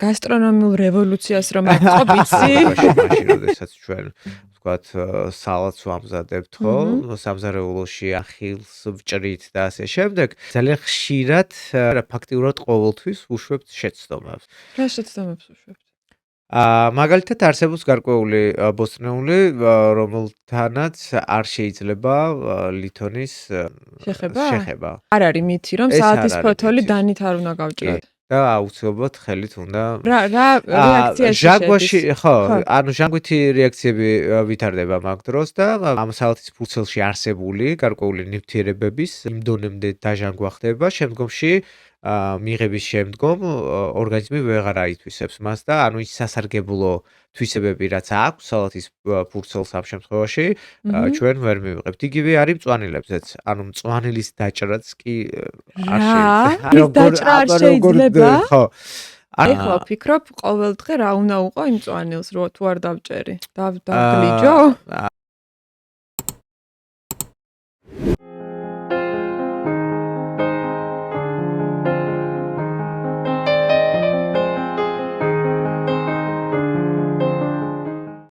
გასტრონომიულ რევოლუციას რომ აწყობ, იცი? მაშინ როდესაც ჩვენ ვთქვათ სალატს ვამზადებთ, ხო? სამზარეულოში ახილს ვჭრით და ასე შემდეგ. ძალიან ხშირად ფაქტიურად ყოველთვის ვუშვებთ შეცდომებს. რა შეცდომებს უშვებთ? მაგალითად არსებობს გარკვეული ბოსტნეული, რომელთანაც არ შეიძლება ლითონის შეხება. არ არის მითი, რომ საათის ფოთოლი დანით არ უნდა გავჭრათ. და აუცილებლად ხელით უნდა რა რეაქციაში ჟანგვაში ხო, ანუ ჟანგვითი რეაქციები ვითარდება მაგ დროს და ამ საათის ფურცელში არსებული გარკვეული ნივთიერებების იმ დონემდე დაჟანგვა ხდება, შემდგომში მიღების შემდგომ ორგანიზმი ვეღარ აითვისებს მას და ანუ ის სასარგებლო თვისებები რაც აქვს სალათის ფურცელს ამ შემთხვევაში ჩვენ ვერ მივიღებთ. იგივე არის მწვანილებზეც. ანუ მწვანილის დაჭრაც კი არ შეიძლება. ხო. ეხლა ვფიქრობ ყოველ დღე რა უნდა უყო იმ მწვანილს, თუ არ დავჭერი. დავგლიჯო?